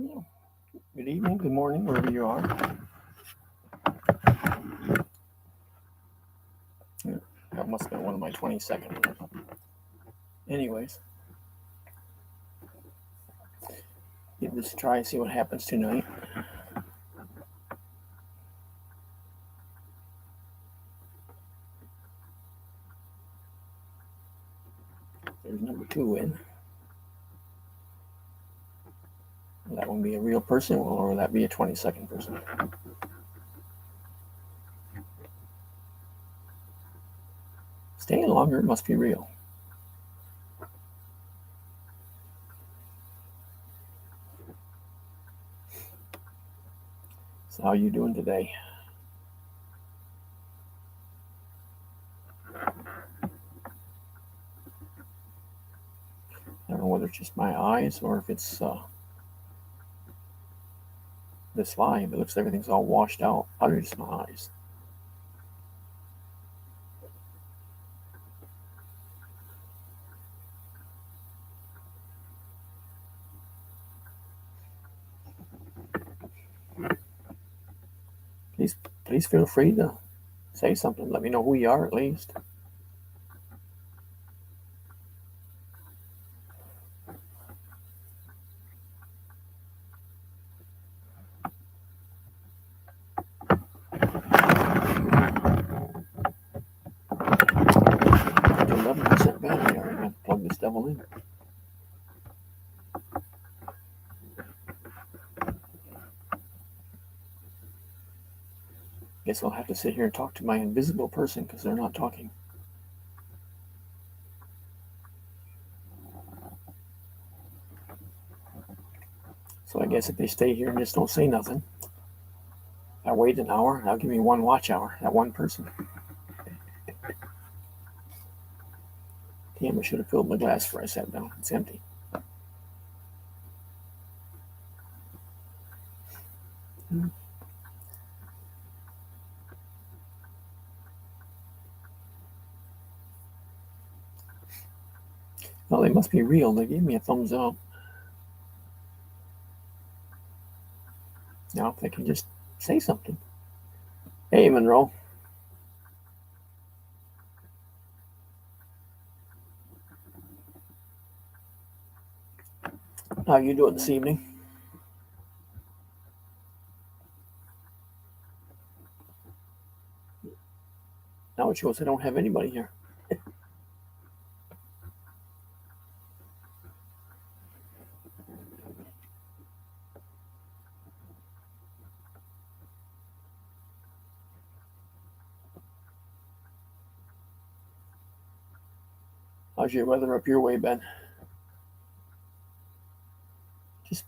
Well, good evening, good morning, wherever you are. That must have been one of my 20-second ones. Anyways, give this a try, see what happens tonight. There's number 2 in. Will that one be a real person or will that be a 20-second person? Staying longer must be real. So how are you doing today? I don't know whether it's just my eyes or if it's this live. It looks like everything's all washed out. Probably just my eyes. Please feel free to say something. Let me know who you are at least. Up to 11% battery. All right, I'm going to plug this devil in. Guess I'll have to sit here and talk to my invisible person because they're not talking. So I guess if they stay here and just don't say nothing, I wait an hour, that'll give me one watch hour, that one person. Damn, I should have filled my glass before I sat down. It's empty. Well, they must be real. They gave me a thumbs up. Now, if they can just say something. Hey, Monroe. How you doing this evening? Now it shows I don't have anybody here. How's your weather up your way, Ben? Just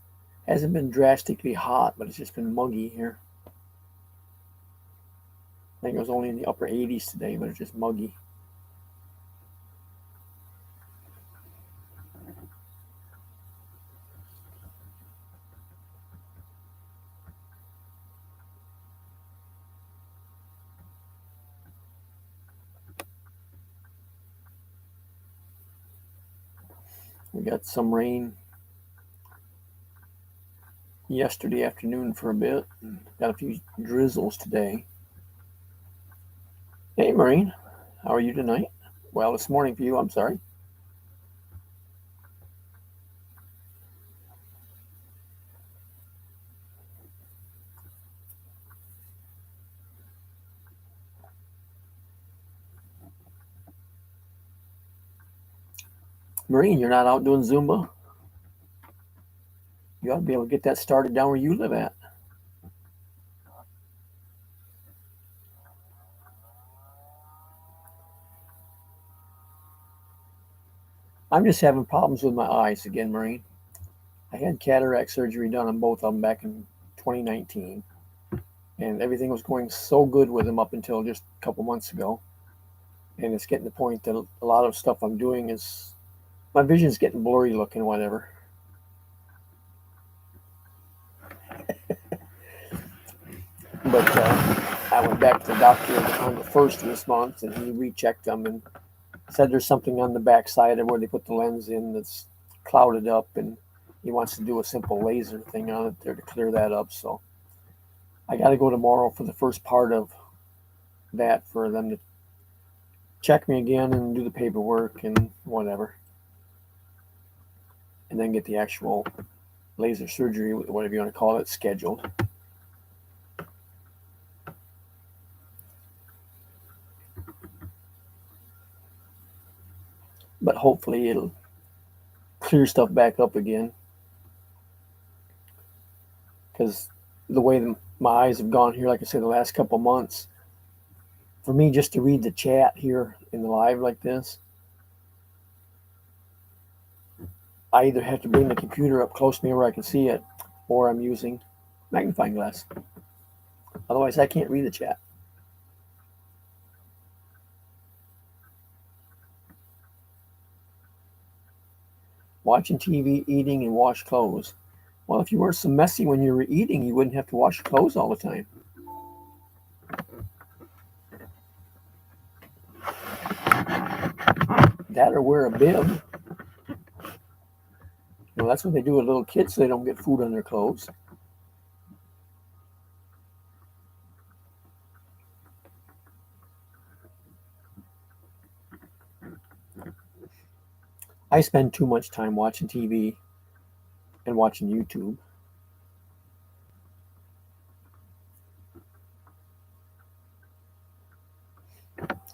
hasn't been drastically hot, but it's just been muggy here. I think it was only in the upper 80s today, but it's just muggy. We got some rain yesterday afternoon for a bit. Got a few drizzles today. Hey, Maureen. How are you tonight? Well, this morning for you, I'm sorry. Maureen, you're not out doing Zumba? You ought to be able to get that started down where you live at. I'm just having problems with my eyes again, Maureen. I had cataract surgery done on both of them back in 2019, and everything was going so good with them up until just a couple months ago. And it's getting to the point that a lot of stuff I'm doing is my vision's getting blurry looking, whatever. But I went back to the doctor on the 1st of this month, and he rechecked them and said there's something on the back side of where they put the lens in that's clouded up, and he wants to do a simple laser thing on it there to clear that up. So I got to go tomorrow for the first part of that for them to check me again and do the paperwork and whatever, and then get the actual laser surgery, whatever you want to call it, scheduled. But hopefully it'll clear stuff back up again, because the way my eyes have gone here, like I said, the last couple months, for me just to read the chat here in the live like this, I either have to bring the computer up close to me where I can see it, or I'm using magnifying glass. Otherwise, I can't read the chat. Watching TV, eating, and wash clothes. Well, if you weren't so messy when you were eating, you wouldn't have to wash your clothes all the time. That or wear a bib. That's what they do with little kids so they don't get food on their clothes. I spend too much time watching TV and watching YouTube.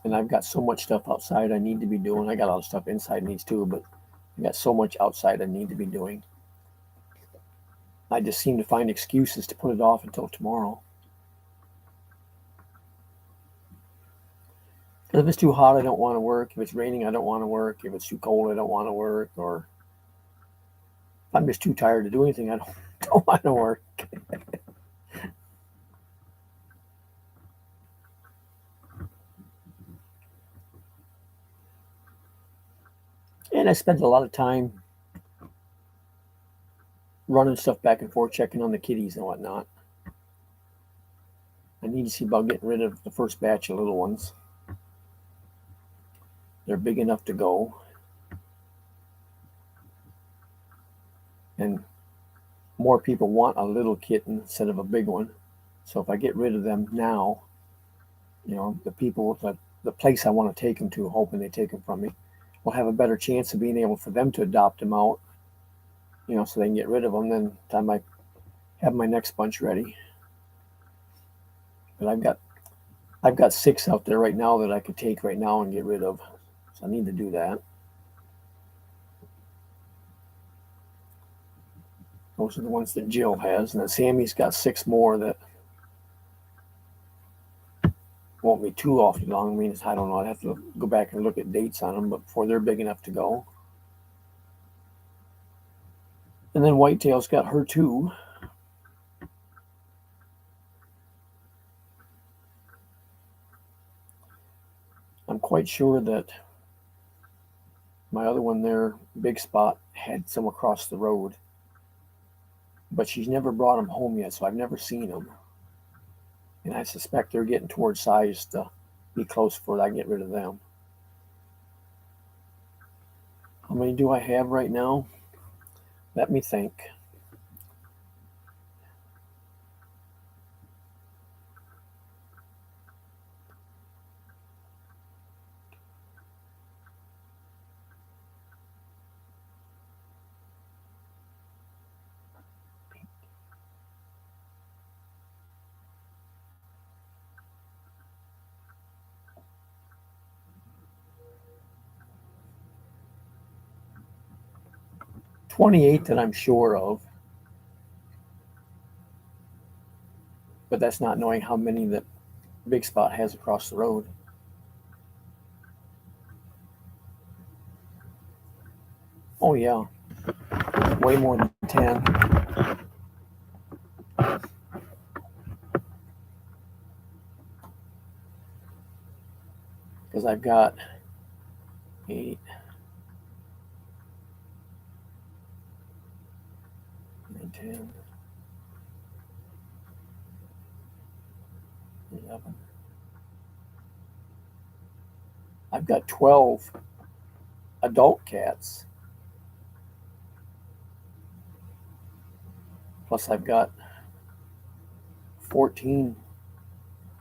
And I've got so much stuff outside I need to be doing. I got a lot of stuff inside needs too, but I got so much outside I need to be doing. I just seem to find excuses to put it off until tomorrow. If it's too hot, I don't want to work. If it's raining, I don't want to work. If it's too cold, I don't want to work. Or if I'm just too tired to do anything, I don't want to work. And I spend a lot of time running stuff back and forth, checking on the kitties and whatnot. I need to see about getting rid of the first batch of little ones. They're big enough to go. And more people want a little kitten instead of a big one. So if I get rid of them now, the people, the place I want to take them to, hoping they take them from me, will have a better chance of being able for them to adopt them out, so they can get rid of them. Then time I have my next bunch ready. But I've got 6 out there right now that I could take right now and get rid of. So I need to do that. Those are the ones that Jill has. And then Sammy's got 6 more that won't be too awfully long. I mean, I don't know. I'd have to go back and look at dates on them, but before they're big enough to go. And then Whitetail's got her 2. I'm quite sure that my other one there, Big Spot, had some across the road. But she's never brought them home yet, so I've never seen them. And I suspect they're getting towards size to be close before I can get rid of them. How many do I have right now? Let me think. $28 that I'm sure of. But that's not knowing how many that Big Spot has across the road. Oh yeah, way more than 10. Because I've got 8, 9, 10, 11. I've got 12 adult cats. Plus, I've got 14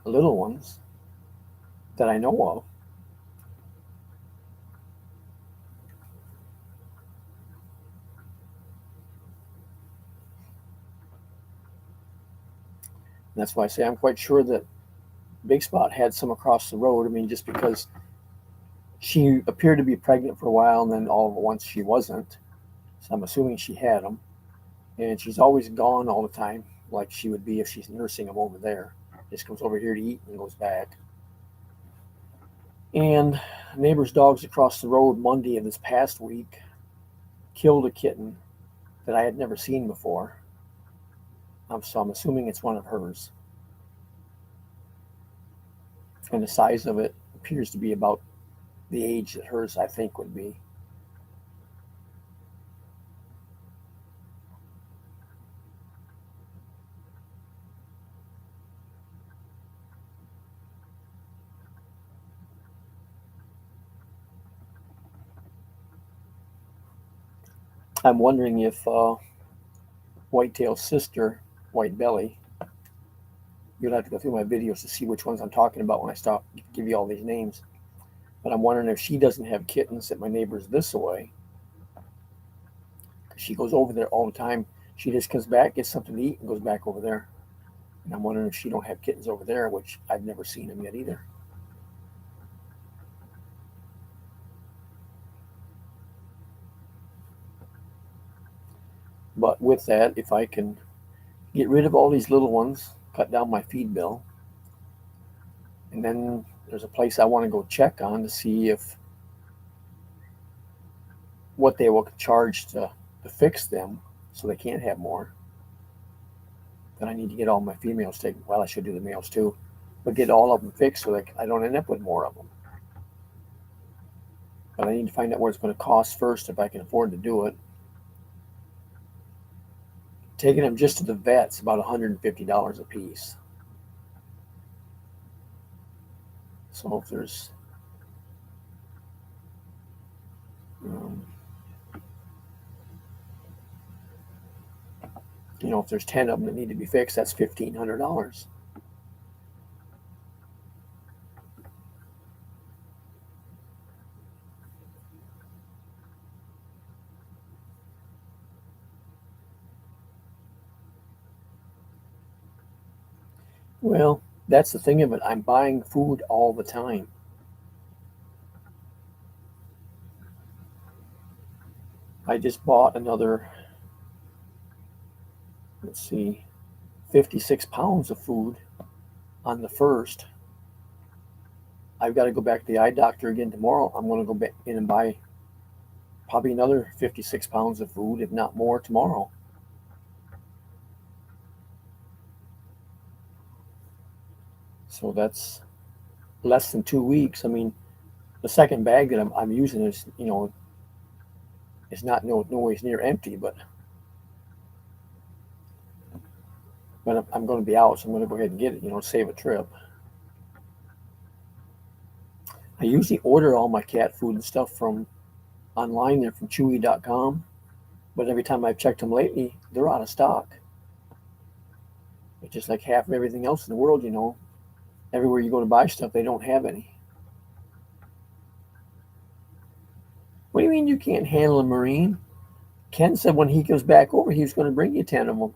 little ones that I know of. And that's why I say I'm quite sure that Big Spot had some across the road. I mean, just because she appeared to be pregnant for a while and then all at once she wasn't. So I'm assuming she had them. And she's always gone all the time, like she would be if she's nursing them over there. Just comes over here to eat and goes back. And neighbor's dogs across the road Monday of this past week killed a kitten that I had never seen before. So I'm assuming it's one of hers. And the size of it appears to be about the age that hers, I think, would be. I'm wondering if Whitetail's sister, White Belly, you'll have to go through my videos to see which ones I'm talking about when I stop give you all these names. But I'm wondering if she doesn't have kittens at my neighbor's this way. She goes over there all the time. She just comes back, gets something to eat, and goes back over there. And I'm wondering if she don't have kittens over there, which I've never seen them yet either. But with that, if I can get rid of all these little ones, cut down my feed bill, and then there's a place I want to go check on to see if what they will charge to fix them so they can't have more. Then I need to get all my females taken. Well, I should do the males too, but get all of them fixed so that I don't end up with more of them. But I need to find out what it's going to cost first if I can afford to do it. Taking them just to the vet's about $150 a piece. So if there's if there's 10 of them that need to be fixed, that's $1,500. Well, that's the thing of it. I'm buying food all the time. I just bought another, let's see, 56 pounds of food on the 1st. I've got to go back to the eye doctor again tomorrow. I'm going to go back in and buy probably another 56 pounds of food, if not more, tomorrow. So that's less than 2 weeks. I mean, the second bag that I'm using is, it's not nowhere near empty, but I'm going to be out, so I'm going to go ahead and get it, save a trip. I usually order all my cat food and stuff from online there from Chewy.com, but every time I've checked them lately, they're out of stock. It's just like half of everything else in the world, everywhere you go to buy stuff, they don't have any. What do you mean you can't handle a Marine? Ken said when he goes back over, he was going to bring you 10 of them.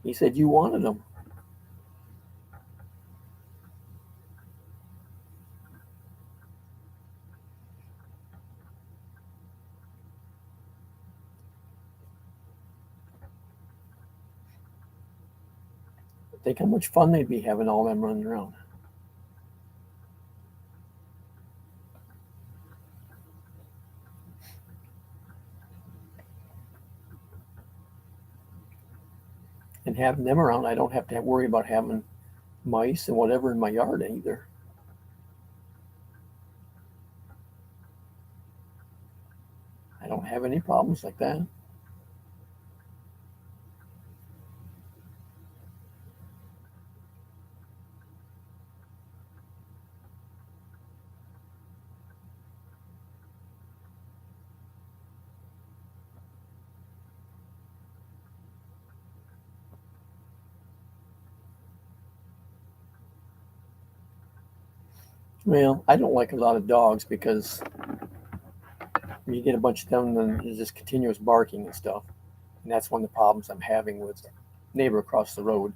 He said you wanted them. Think how much fun they'd be having all them running around. And having them around, I don't have to worry about having mice and whatever in my yard either. I don't have any problems like that. Well, I don't like a lot of dogs because you get a bunch of them, and there's just continuous barking and stuff. And that's one of the problems I'm having with the neighbor across the road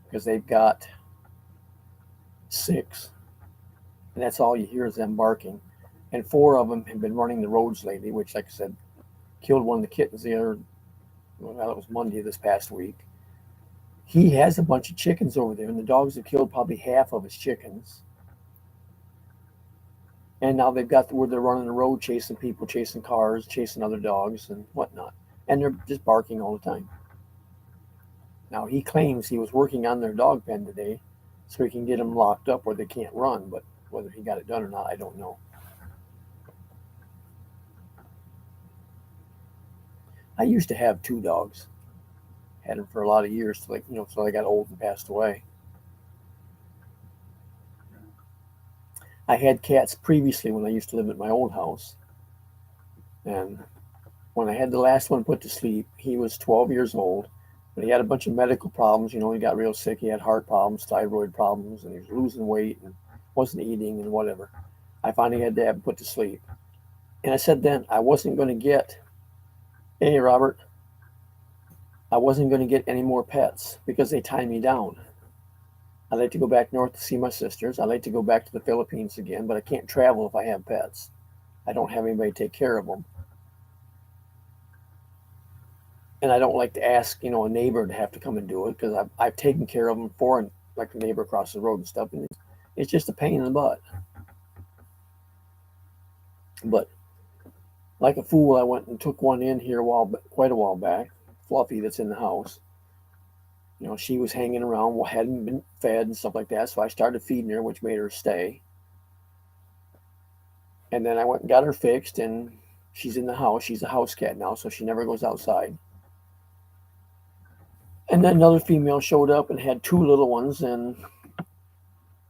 because they've got six, and that's all you hear is them barking. And four of them have been running the roads lately, which, like I said, killed one of the kittens the other, well, it was Monday this past week. He has a bunch of chickens over there, and the dogs have killed probably half of his chickens. And now they've got where they're running the road, chasing people, chasing cars, chasing other dogs, and whatnot. And they're just barking all the time. Now he claims he was working on their dog pen today, so he can get them locked up where they can't run. But whether he got it done or not, I don't know. I used to have two dogs. Had them for a lot of years, till so they got old and passed away. I had cats previously when I used to live at my old house, and when I had the last one put to sleep, he was 12 years old, but he had a bunch of medical problems. He got real sick. He had heart problems, thyroid problems, and he was losing weight and wasn't eating and whatever. I finally had to have him put to sleep. And I said then I wasn't going to get, hey, Robert, I wasn't going to get any more pets because they tie me down. I like to go back north to see my sisters. I like to go back to the Philippines again, but I can't travel if I have pets. I don't have anybody to take care of them. And I don't like to ask, a neighbor to have to come and do it because I've taken care of them for like the neighbor across the road and stuff, and it's just a pain in the butt. But like a fool, I went and took one in here quite a while back, Fluffy, that's in the house. She was hanging around, hadn't been fed and stuff like that, so I started feeding her, which made her stay. And then I went and got her fixed, and she's in the house. She's a house cat now, so she never goes outside. And then another female showed up and had two little ones, and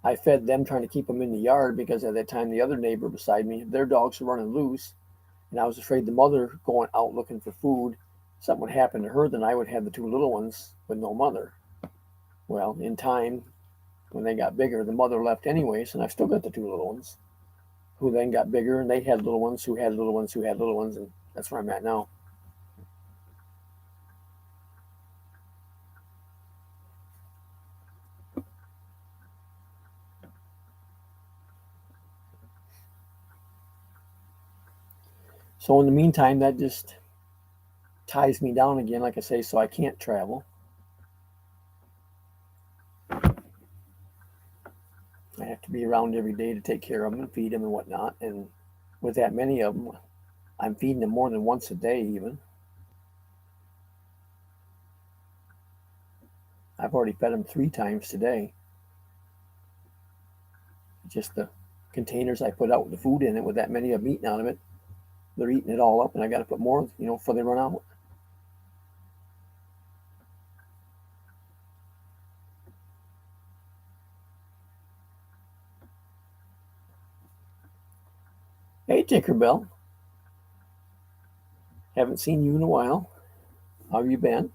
I fed them trying to keep them in the yard because at that time the other neighbor beside me, their dogs were running loose, and I was afraid the mother going out looking for food, something would happen to her, then I would have the two little ones with no mother. Well, in time, when they got bigger, the mother left anyways, and I've still got the two little ones, who then got bigger, and they had little ones who had little ones who had little ones, and that's where I'm at now. So in the meantime, that just ties me down again, like I say, so I can't travel. I have to be around every day to take care of them and feed them and whatnot. And with that many of them, I'm feeding them more than once a day, even. I've already fed them 3 times today. Just the containers I put out with the food in it, with that many of them eating out of it, they're eating it all up, and I got to put more, before they run out. Hey, Tinkerbell. Haven't seen you in a while. How have you been?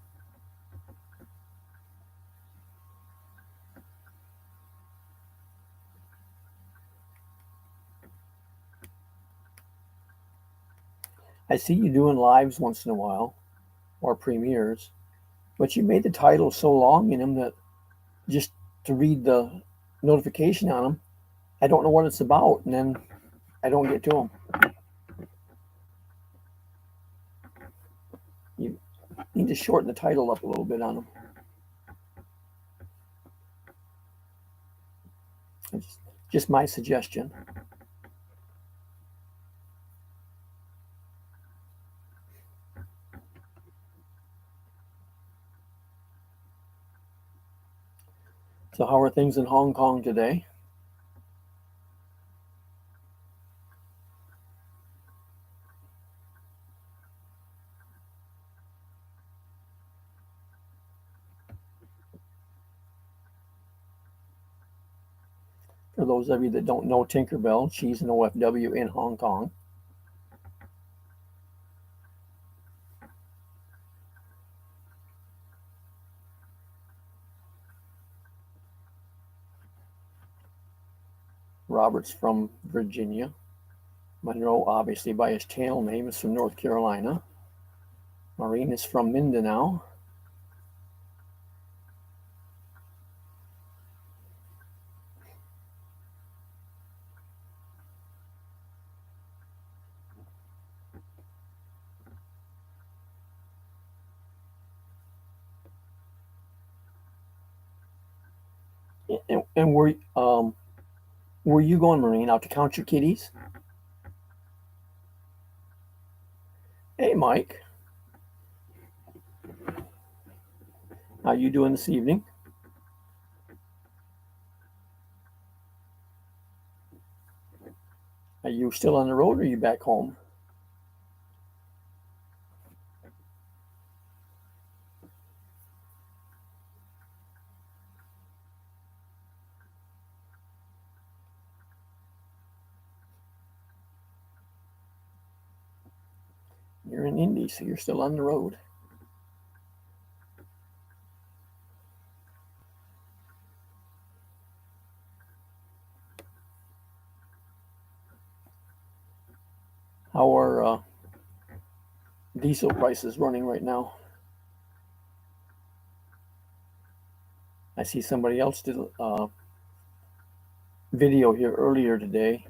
I see you doing lives once in a while, or premieres, but you made the title so long in them that just to read the notification on them, I don't know what it's about, and then I don't get to them. You need to shorten the title up a little bit on them. Just my suggestion. So, how are things in Hong Kong today? For those of you that don't know Tinkerbell, she's an OFW in Hong Kong. Roberts from Virginia. Monroe, obviously by his channel name, is from North Carolina. Maureen is from Mindanao. And where you going, Maureen? Out to count your kitties? Hey, Mike. How you doing this evening? Are you still on the road or are you back home? You're in Indy, so you're still on the road. How are diesel prices running right now? I see somebody else did a video here earlier today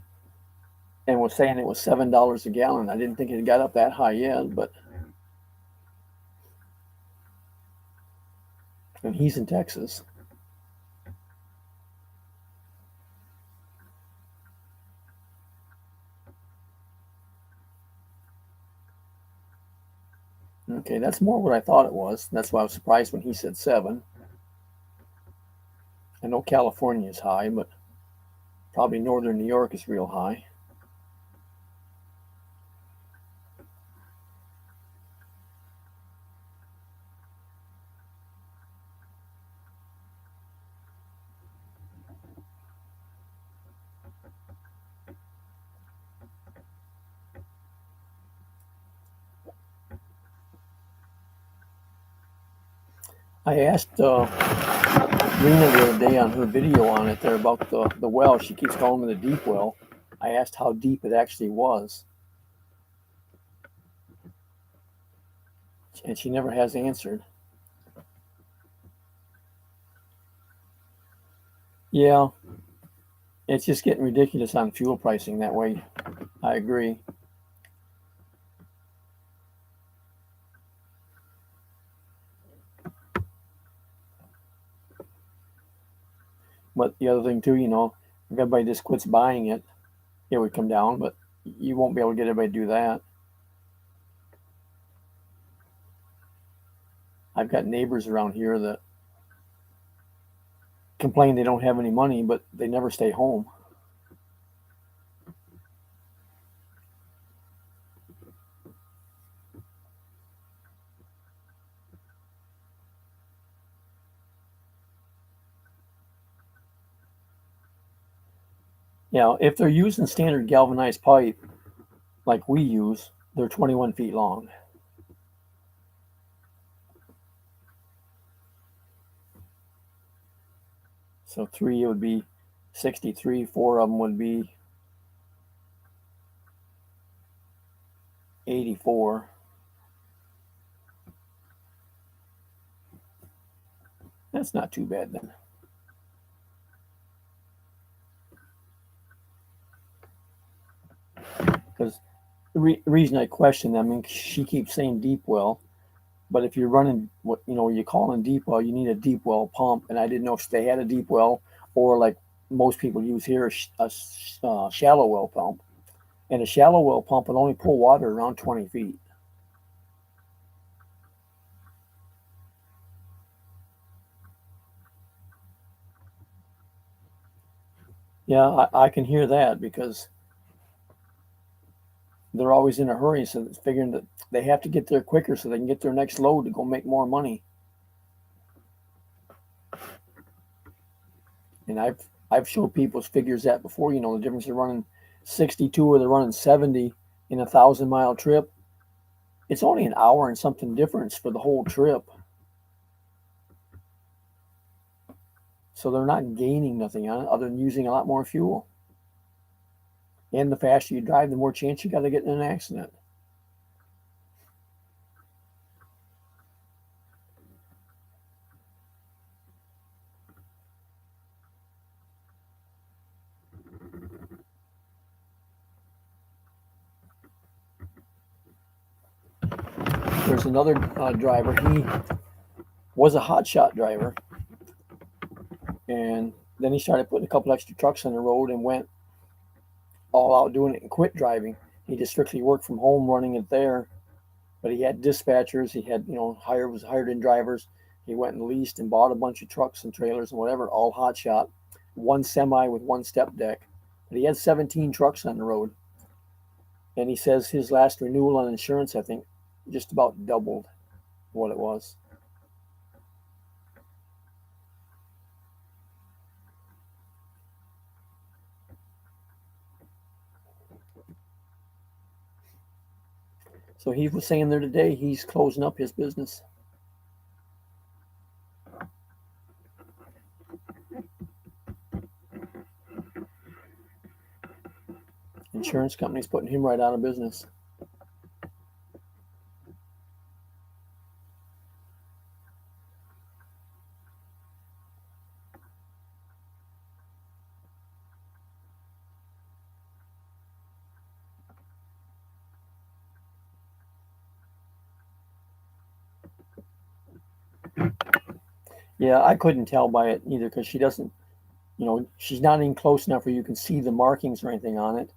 and was saying it was $7 a gallon. I didn't think it got up that high yet, but and he's in Texas. Okay, that's more what I thought it was. That's why I was surprised when he said 7. I know California is high, but probably northern New York is real high. I asked Rena the other day on her video on it there about the well. She keeps calling it a deep well. I asked how deep it actually was, and she never has answered. Yeah, it's just getting ridiculous on fuel pricing that way. I agree. But the other thing too, if everybody just quits buying it, it would come down. But you won't be able to get everybody to do that. I've got neighbors around here that complain they don't have any money, but they never stay home. If they're using standard galvanized pipe like we use, they're 21 feet long. So 3 would be 63, 4 of them would be 84. That's not too bad then. Because the reason I question them, I mean, she keeps saying deep well, but if you're running what you call a deep well, you need a deep well pump, and I didn't know if they had a deep well or like most people use here a shallow well pump, and a shallow well pump will only pull water around 20 feet. Yeah, I can hear that because they're always in a hurry, so it's figuring that they have to get there quicker so they can get their next load to go make more money. And I've showed people's figures that before. The difference of running 62 or they're running 70 in a 1,000-mile trip. It's only an hour and something difference for the whole trip. So they're not gaining nothing on it other than using a lot more fuel. And the faster you drive, the more chance you got to get in an accident. There's another driver. He was a hotshot driver, and then he started putting a couple extra trucks on the road and went all out doing it and quit driving. He just strictly worked from home running it there, but he had dispatchers. He had, was hired in drivers. He went and leased and bought a bunch of trucks and trailers and whatever, all hotshot. One semi with one step deck. But he had 17 trucks on the road. And he says his last renewal on insurance, I think, just about doubled what it was. So he was saying there today he's closing up his business. Insurance company's putting him right out of business. Yeah, I couldn't tell by it either because she doesn't, she's not even close enough where you can see the markings or anything on it.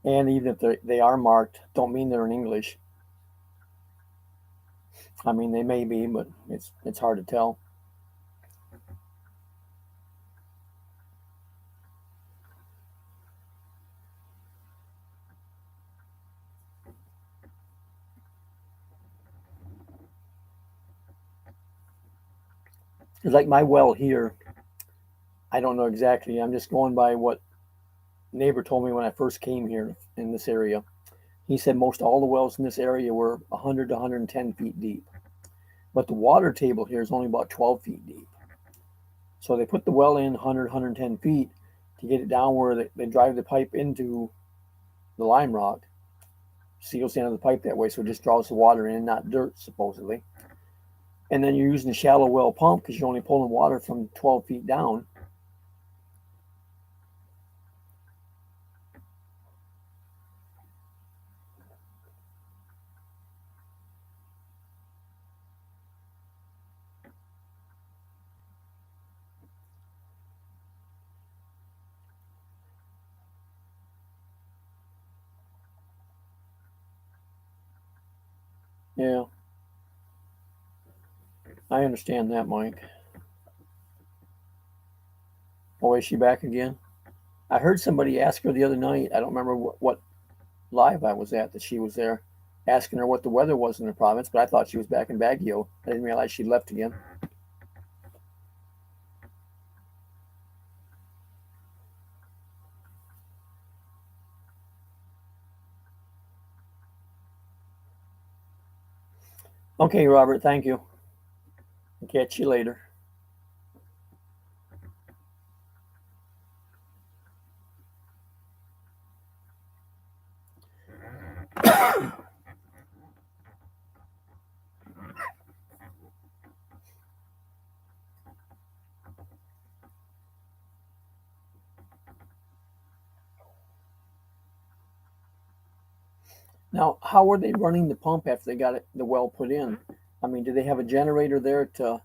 And even if they are marked, don't mean they're in English. I mean, they may be, but it's hard to tell. It's like my well here. I don't know exactly. I'm just going by what neighbor told me when I first came here in this area. He said most all the wells in this area were 100 to 110 feet deep, but the water table here is only about 12 feet deep. So they put the well in 100, 110 feet to get it down where they drive the pipe into the lime rock, seals the end of the pipe that way, so it just draws the water in, not dirt, supposedly. And then you're using a shallow well pump because you're only pulling water from 12 feet down. Yeah, I understand that, Mike. Oh, is she back again? I heard somebody ask her the other night. I don't remember what live I was at that she was there, asking her what the weather was in the province. But I thought she was back in Baguio. I didn't realize she'd left again. Okay, Robert. Thank you. Catch you later. Now, how were they running the pump after they got the well put in? I mean, did they have a generator there to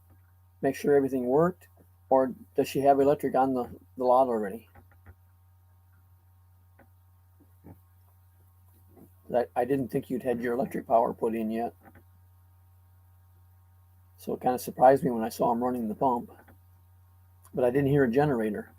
make sure everything worked, or does she have electric on the lot already? I didn't think you'd had your electric power put in yet, so it kind of surprised me when I saw them running the pump. But I didn't hear a generator.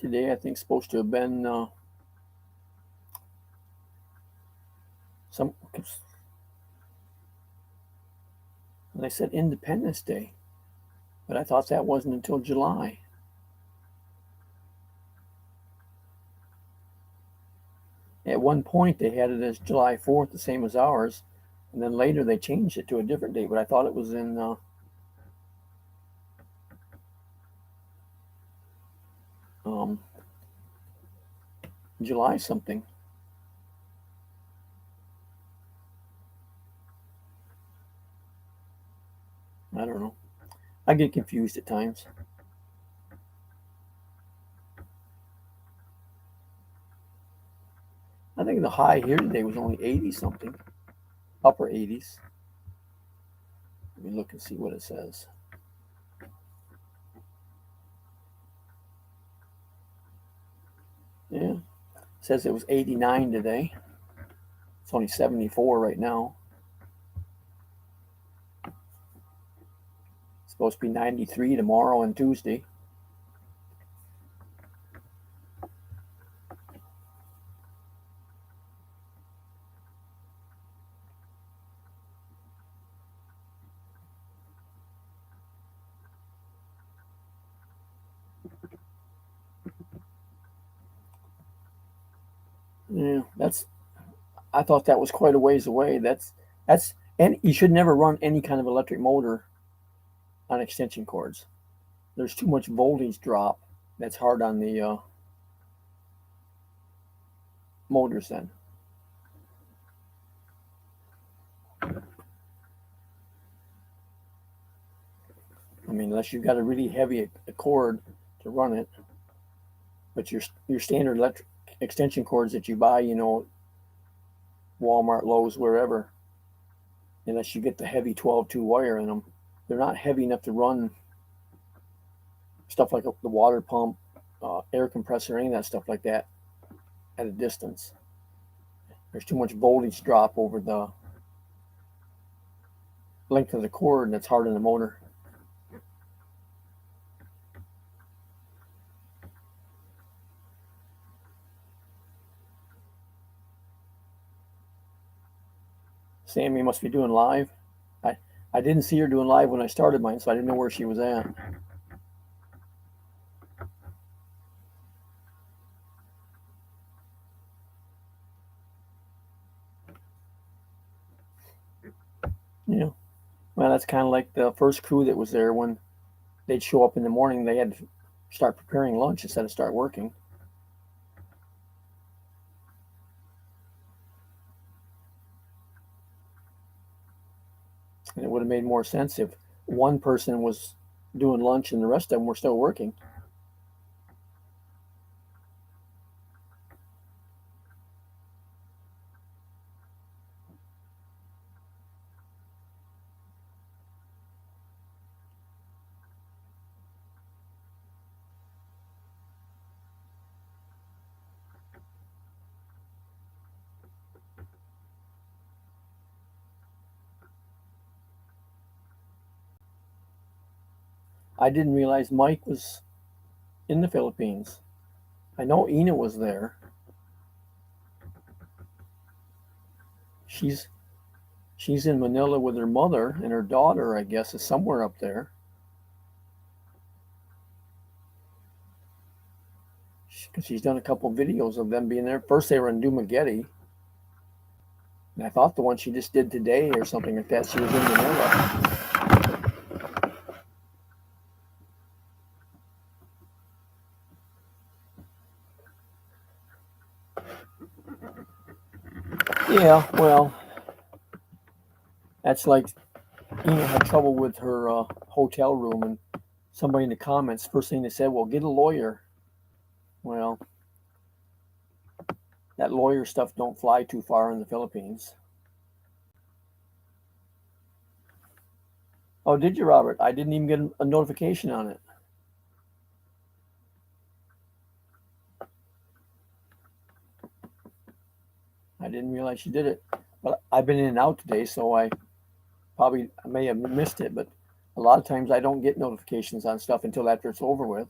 today I think supposed to have been some. They said Independence Day, but I thought that wasn't until July. At one point, they had it as July 4th, the same as ours, and then later they changed it to a different date. But I thought it was in um, July something. I don't know. I get confused at times. I think the high here today was only 80 something, upper 80s. Let me look and see what it says. Yeah, it says it was 89 today. It's only 74 right now. It's supposed to be 93 tomorrow and Tuesday. Yeah, I thought that was quite a ways away. And you should never run any kind of electric motor on extension cords. There's too much voltage drop that's hard on the motors then. I mean, unless you've got a really heavy cord to run it, but your standard electric extension cords that you buy, Walmart, Lowe's, wherever, unless you get the heavy 12-2 wire in them, they're not heavy enough to run stuff like the water pump, air compressor, any of that stuff like that at a distance. There's too much voltage drop over the length of the cord, and it's hard on the motor. Sammy must be doing live. I didn't see her doing live when I started mine, so I didn't know where she was at. Yeah. Well, that's kind of like the first crew that was there when they'd show up in the morning. They had to start preparing lunch instead of start working. And it would have made more sense if one person was doing lunch and the rest of them were still working. I didn't realize Mike was in the Philippines. I know Ina was there. She's she's in Manila with her mother, and her daughter, I guess, is somewhere up there. Because she's done a couple videos of them being there. First, they were in Dumaguete, and I thought the one she just did today or something like that, she was in Manila. Yeah, well, that's like Ina had trouble with her hotel room, and somebody in the comments, first thing they said, well, get a lawyer. Well, that lawyer stuff don't fly too far in the Philippines. Oh, did you, Robert? I didn't even get a notification on it. I didn't realize you did it. But I've been in and out today, so I may have missed it. But a lot of times I don't get notifications on stuff until after it's over with.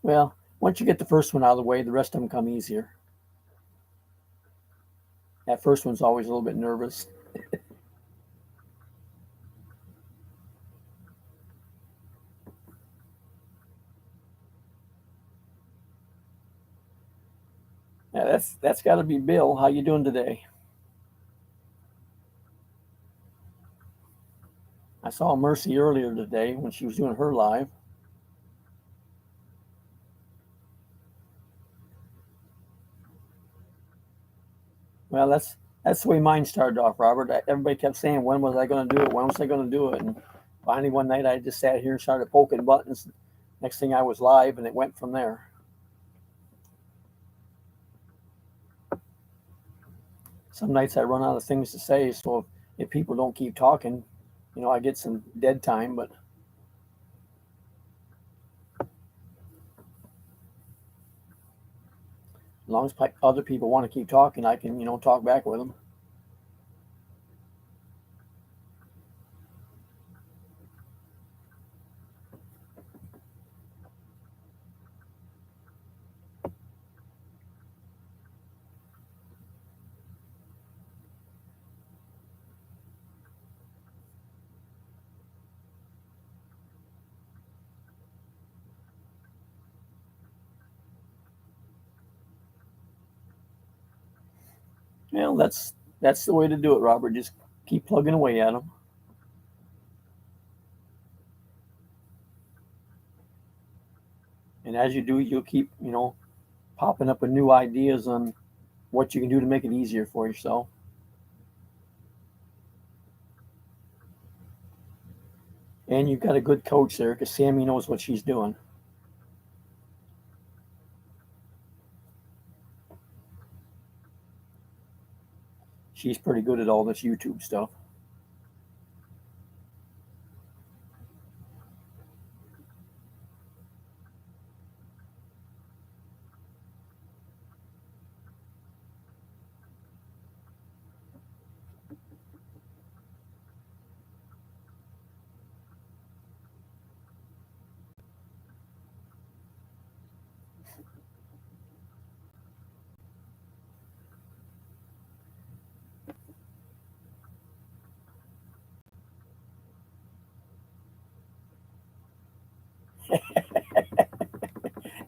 Well, once you get the first one out of the way, the rest of them come easier. That first one's always a little bit nervous. Yeah, that's got to be Bill. How you doing today? I saw Mercy earlier today when she was doing her live. Well, that's the way mine started off, Robert. Everybody kept saying, "When was I going to do it? When was I going to do it?" And finally, one night, I just sat here and started poking buttons. Next thing I was live, and it went from there. Some nights I run out of things to say, so if people don't keep talking, I get some dead time. But as long as other people want to keep talking, I can, talk back with them. That's the way to do it, Robert. Just keep plugging away at them. And as you do, you'll keep, popping up with new ideas on what you can do to make it easier for yourself. And you've got a good coach there because Sammy knows what she's doing. She's pretty good at all this YouTube stuff.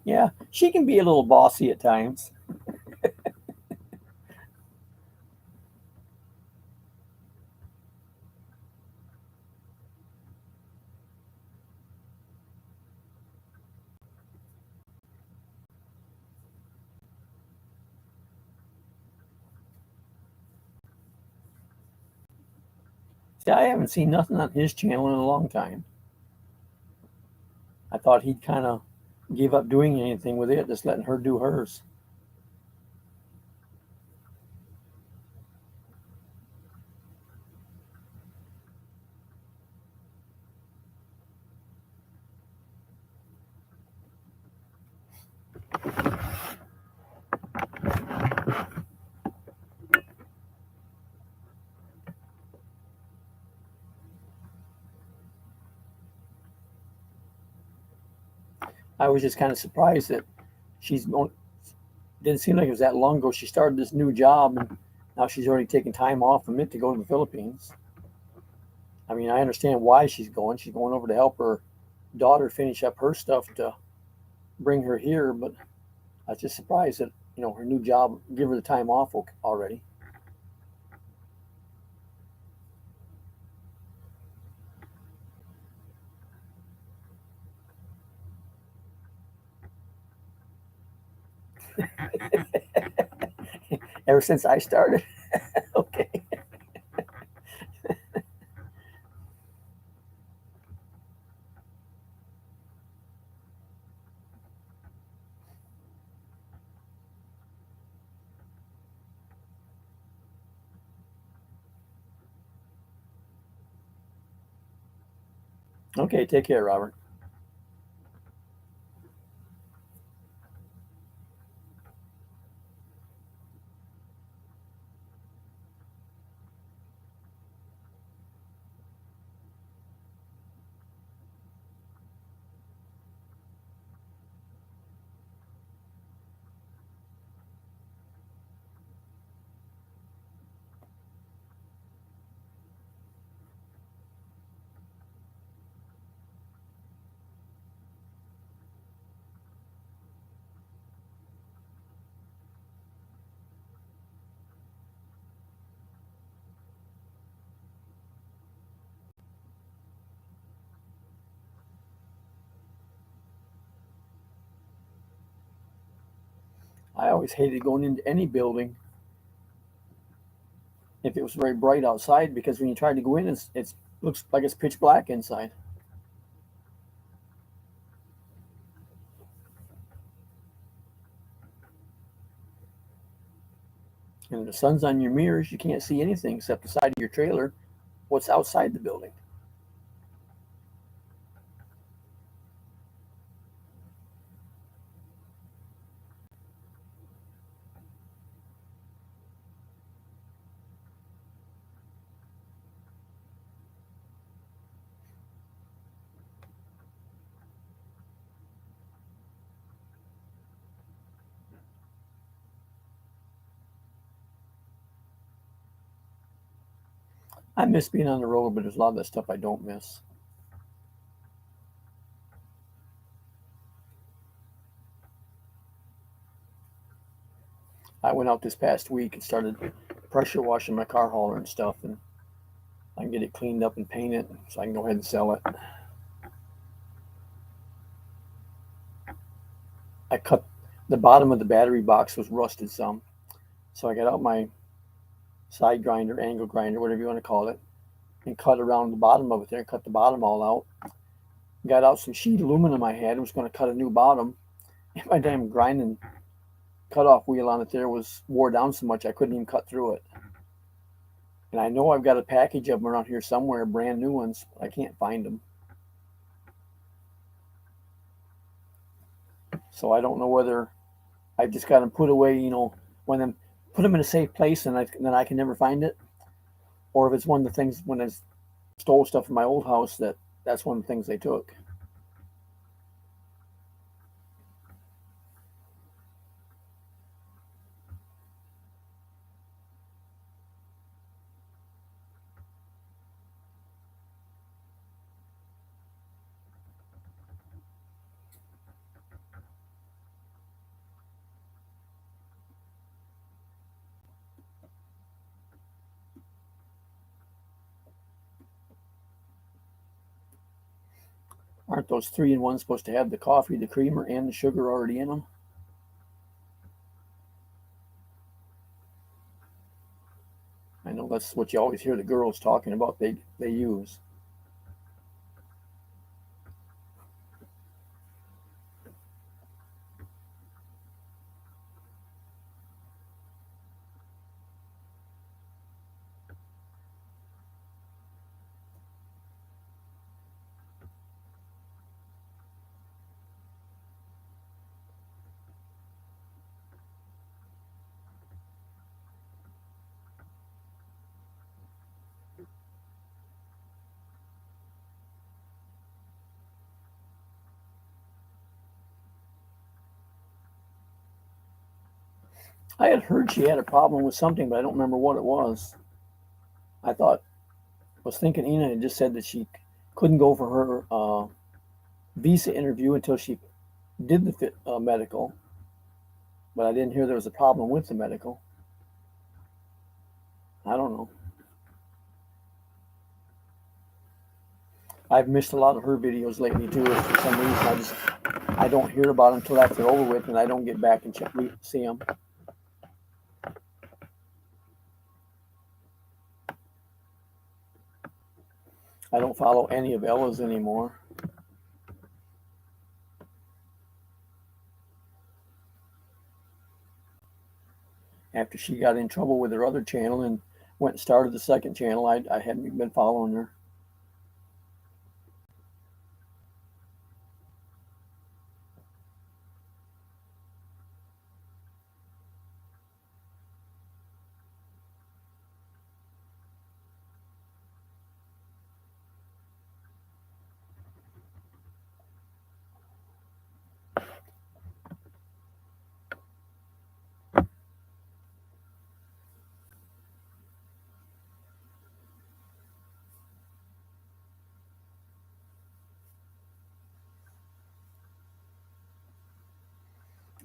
Yeah, she can be a little bossy at times. See, I haven't seen nothing on his channel in a long time. I thought he'd kind of give up doing anything with it, just letting her do hers. I was just kind of surprised that she's didn't seem like it was that long ago she started this new job, and now she's already taken time off from it to go to the Philippines. I mean, I understand why she's going. She's going over to help her daughter finish up her stuff to bring her here, but I was just surprised that her new job give her the time off already. Ever since I started. Okay. Okay, take care, Robert. I always hated going into any building if it was very bright outside, because when you try to go in, it looks like it's pitch black inside. And if the sun's on your mirrors, you can't see anything except the side of your trailer, what's outside the building. I miss being on the road, but there's a lot of that stuff I don't miss. I went out this past week and started pressure washing my car hauler and stuff, and I can get it cleaned up and paint it so I can go ahead and sell it. I cut the bottom of the battery box was rusted some, so I got out my side grinder, angle grinder, whatever you want to call it, and cut around the bottom of it there, cut the bottom all out. Got out some sheet aluminum I had, was going to cut a new bottom, and my damn grinding cutoff wheel on it there was wore down so much I couldn't even cut through it. And I know I've got a package of them around here somewhere, brand new ones, but I can't find them. So I don't know whether I've just got them put away, when I'm put them in a safe place and then I can never find it, or if it's one of the things when I stole stuff from my old house that's one of the things they took. Aren't those 3-in-1 supposed to have the coffee, the creamer, and the sugar already in them? I know that's what you always hear the girls talking about. They use. I had heard she had a problem with something, but I don't remember what it was. I was thinking Ina had just said that she couldn't go for her visa interview until she did the medical, but I didn't hear there was a problem with the medical. I don't know. I've missed a lot of her videos lately too. For some reason, I don't hear about them until after they're over with, and I don't get back and see them. I don't follow any of Ella's anymore. After she got in trouble with her other channel and went and started the second channel, I hadn't been following her.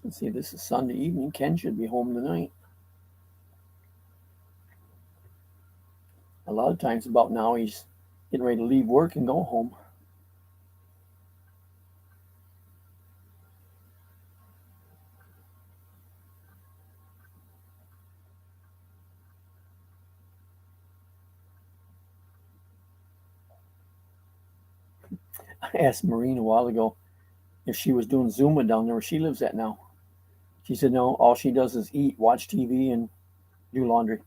Let's see, this is Sunday evening. Ken should be home tonight. A lot of times about now he's getting ready to leave work and go home. asked Maureen a while ago if she was doing Zumba down there where she lives at now. She said no, all she does is eat, watch TV, and do laundry.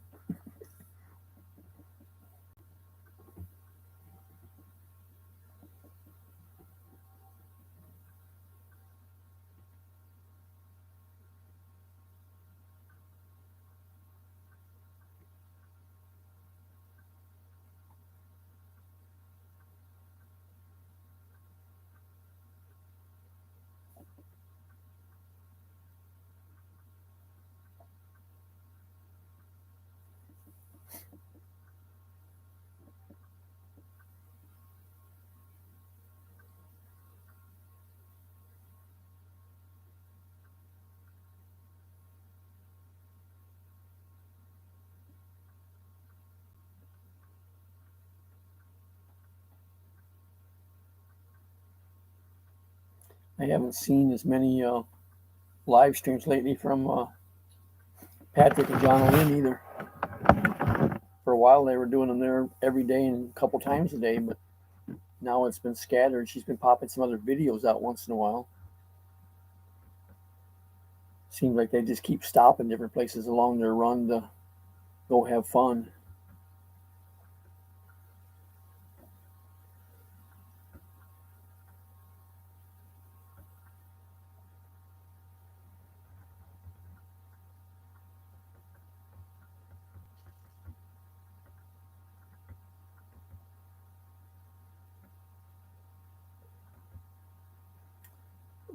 I haven't seen as many live streams lately from Patrick and John Lynn either. For a while, they were doing them there every day and a couple times a day, but now it's been scattered. She's been popping some other videos out once in a while. Seems like they just keep stopping different places along their run to go have fun.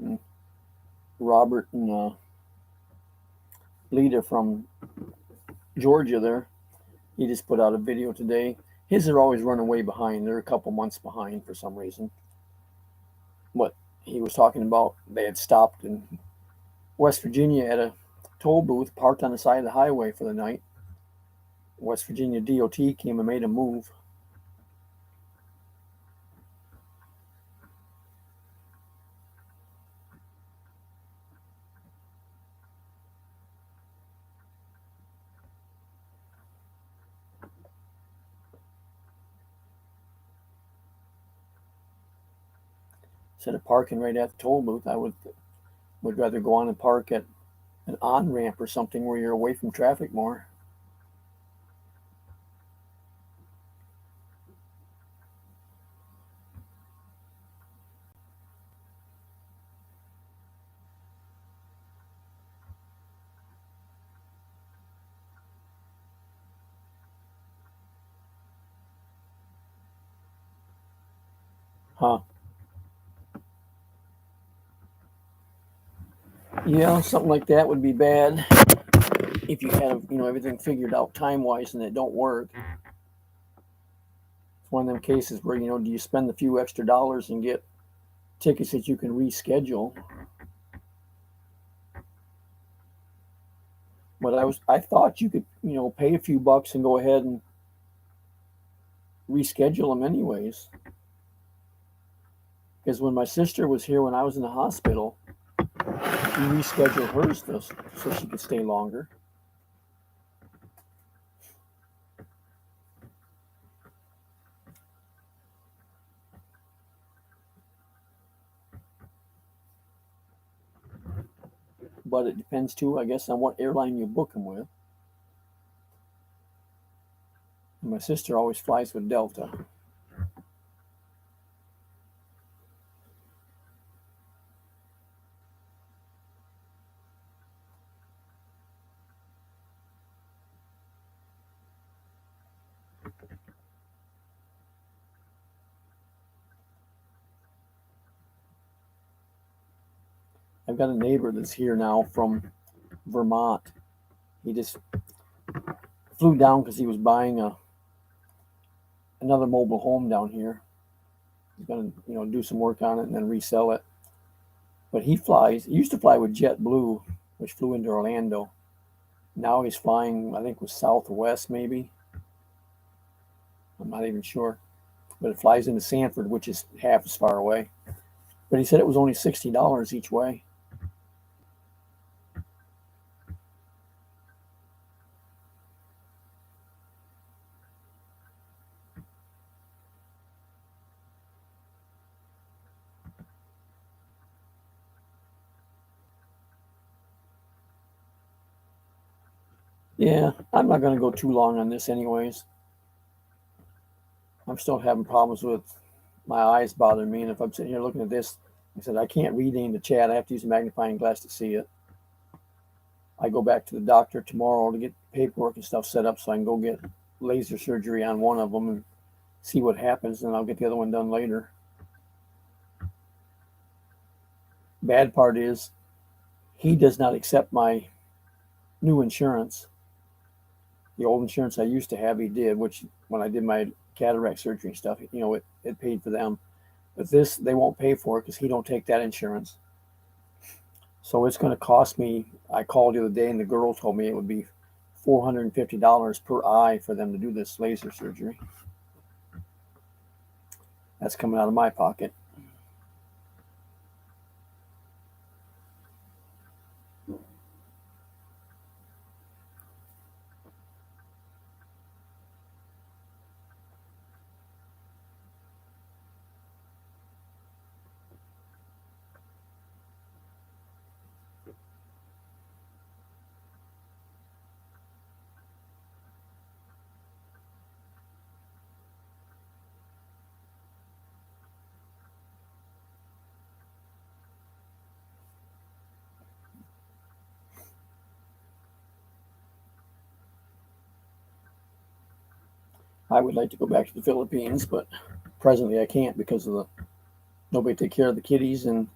And Robert and Lita from Georgia there, he just put out a video today. His are always running way behind. They're a couple months behind for some reason. What he was talking about, they had stopped in West Virginia at a toll booth, parked on the side of the highway for the night. West Virginia DOT came and made a move. Instead of parking right at the toll booth, I would rather go on and park at an on ramp or something where you're away from traffic more. Huh? Yeah, something like that would be bad if you have everything figured out time wise and it don't work. It's one of them cases where do you spend a few extra dollars and get tickets that you can reschedule? But I thought you could pay a few bucks and go ahead and reschedule them anyways. Because when my sister was here when I was in the hospital, we rescheduled hers so she could stay longer. But it depends too, I guess, on what airline you book them with. And my sister always flies with Delta. I've got a neighbor that's here now from Vermont. He just flew down because he was buying another mobile home down here. He's going to do some work on it and then resell it. But he used to fly with JetBlue, which flew into Orlando. Now he's flying, I think, with Southwest, maybe. I'm not even sure. But it flies into Sanford, which is half as far away. But he said it was only $60 each way. Yeah, I'm not going to go too long on this, anyways. I'm still having problems with my eyes bothering me, and if I'm sitting here looking at this, I said I can't read any of the chat. I have to use a magnifying glass to see it. I go back to the doctor tomorrow to get paperwork and stuff set up so I can go get laser surgery on one of them and see what happens, and I'll get the other one done later. Bad part is he does not accept my new insurance. The old insurance I used to have, he did, which when I did my cataract surgery and stuff, it paid for them. But this, they won't pay for it because he don't take that insurance. So it's going to cost me. I called the other day and the girl told me it would be $450 per eye for them to do this laser surgery. That's coming out of my pocket. I would like to go back to the Philippines, but presently I can't because of the nobody take care of the kitties, and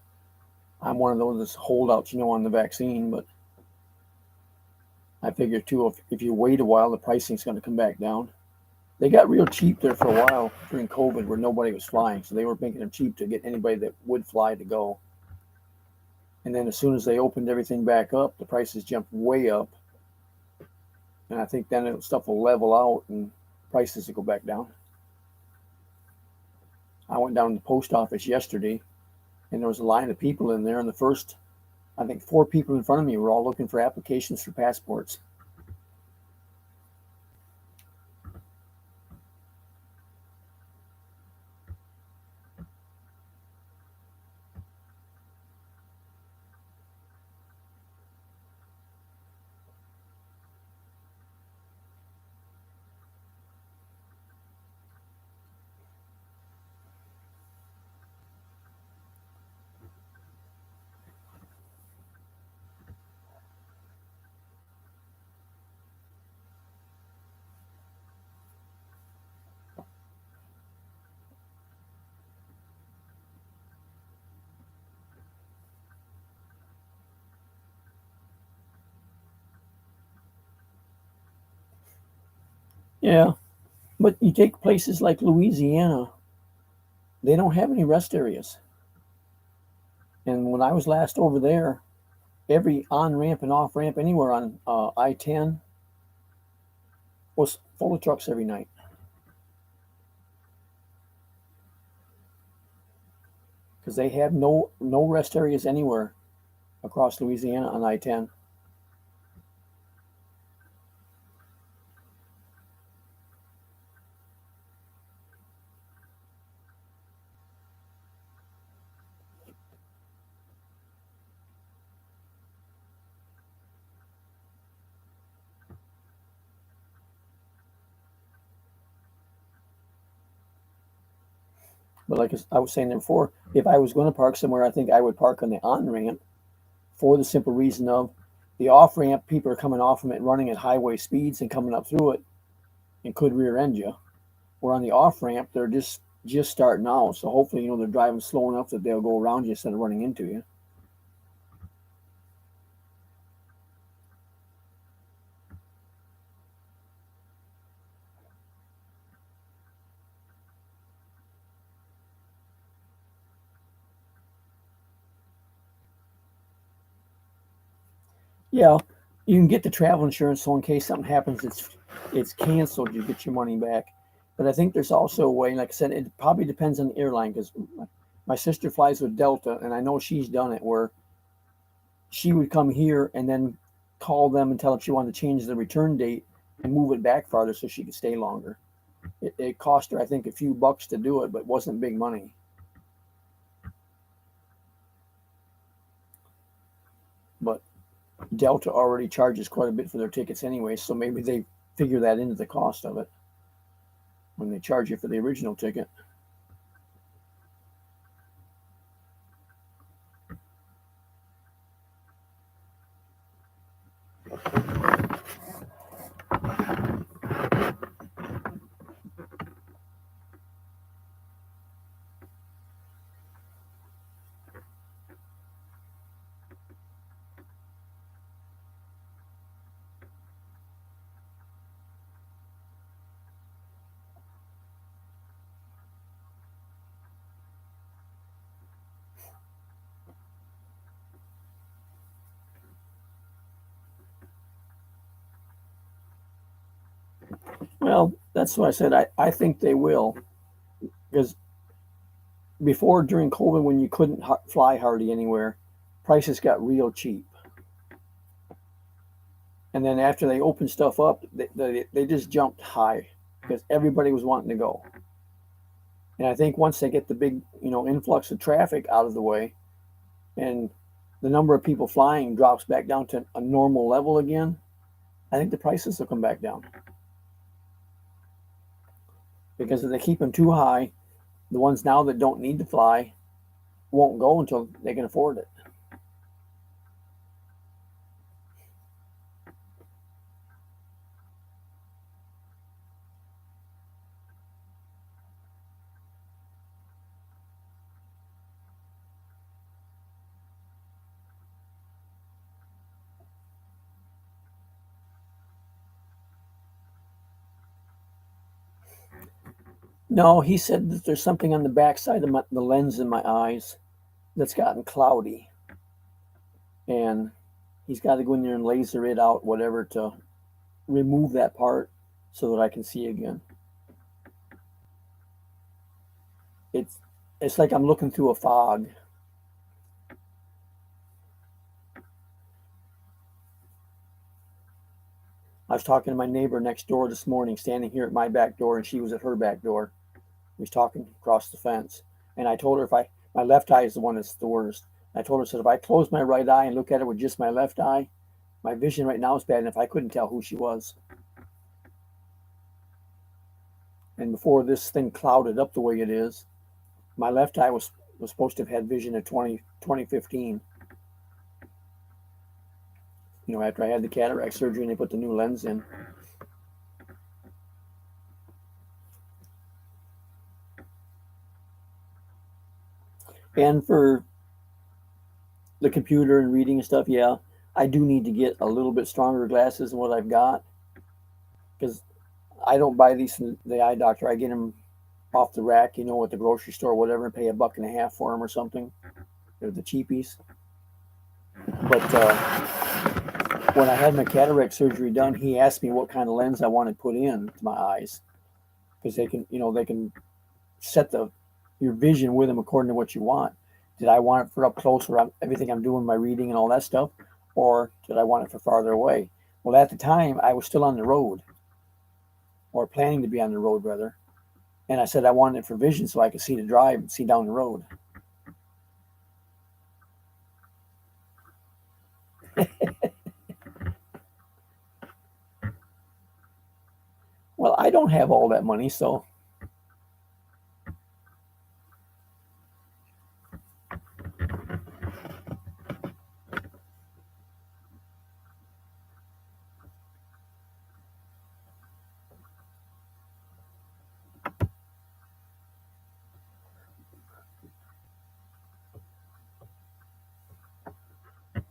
I'm one of those holdouts, on the vaccine. But I figure too, if you wait a while, the pricing's going to come back down. They got real cheap there for a while during COVID, where nobody was flying, so they were making them cheap to get anybody that would fly to go. And then as soon as they opened everything back up, the prices jumped way up, and I think then stuff will level out and prices will go back down. I went down to the post office yesterday, and there was a line of people in there, and the first, I think, 4 people in front of me were all looking for applications for passports. Yeah, but you take places like Louisiana, they don't have any rest areas. And when I was last over there, every on ramp and off ramp anywhere on I-10 was full of trucks every night. Because they have no rest areas anywhere across Louisiana on I-10. But like I was saying there before, if I was going to park somewhere, I think I would park on the on ramp for the simple reason of the off ramp, people are coming off from it running at highway speeds and coming up through it and could rear end you. Where on the off ramp, they're just starting out. So hopefully, they're driving slow enough that they'll go around you instead of running into you. Yeah, you can get the travel insurance so in case something happens, it's canceled, you get your money back. But I think there's also a way, like I said, it probably depends on the airline because my sister flies with Delta, and I know she's done it where she would come here and then call them and tell them she wanted to change the return date and move it back farther so she could stay longer. It cost her, I think, a few bucks to do it, but it wasn't big money. But Delta already charges quite a bit for their tickets anyway, so maybe they figure that into the cost of it when they charge you for the original ticket. Well, that's what I said. I think they will, because before, during COVID, when you couldn't fly hardly anywhere, prices got real cheap. And then after they opened stuff up, they just jumped high because everybody was wanting to go. And I think once they get the big, influx of traffic out of the way, and the number of people flying drops back down to a normal level again, I think the prices will come back down. Because if they keep them too high, the ones now that don't need to fly won't go until they can afford it. No, he said that there's something on the backside of the lens in my eyes that's gotten cloudy. And he's got to go in there and laser it out, whatever, to remove that part so that I can see again. It's like I'm looking through a fog. I was talking to my neighbor next door this morning, standing here at my back door, and she was at her back door. We was talking across the fence, and I told her my left eye is the one that's the worst. I told her, said if I close my right eye and look at it with just my left eye, my vision right now is bad enough I couldn't tell who she was. And before this thing clouded up the way it is, my left eye was supposed to have had vision of 2015. After I had the cataract surgery and they put the new lens in. And for the computer and reading and stuff, yeah, I do need to get a little bit stronger glasses than what I've got, because I don't buy these from the eye doctor. I get them off the rack, at the grocery store or whatever, and pay $1.50 for them or something. They're the cheapies. But when I had my cataract surgery done, he asked me what kind of lens I wanted put in to my eyes, because they can set your vision with them according to what you want. Did I want it for up close where everything I'm doing, my reading and all that stuff, or did I want it for farther away? Well, at the time, I was still on the road, or planning to be on the road, rather. And I said I wanted it for vision so I could see the drive and see down the road. Well, I don't have all that money, so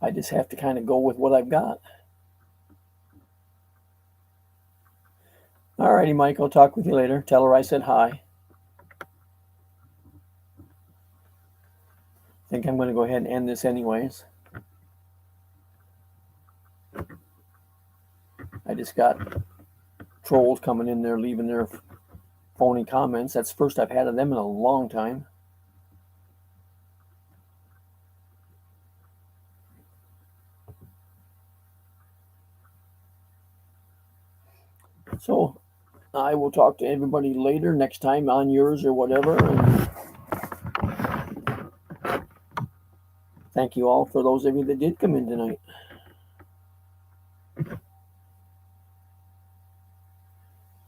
I just have to kind of go with what I've got. All righty, Mike, I'll talk with you later. Tell her I said hi. I think I'm going to go ahead and end this anyways. I just got trolls coming in there leaving their phony comments. That's the first I've had of them in a long time. So I will talk to everybody later, next time on yours or whatever. And thank you all for those of you that did come in tonight.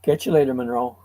Catch you later, Monroe.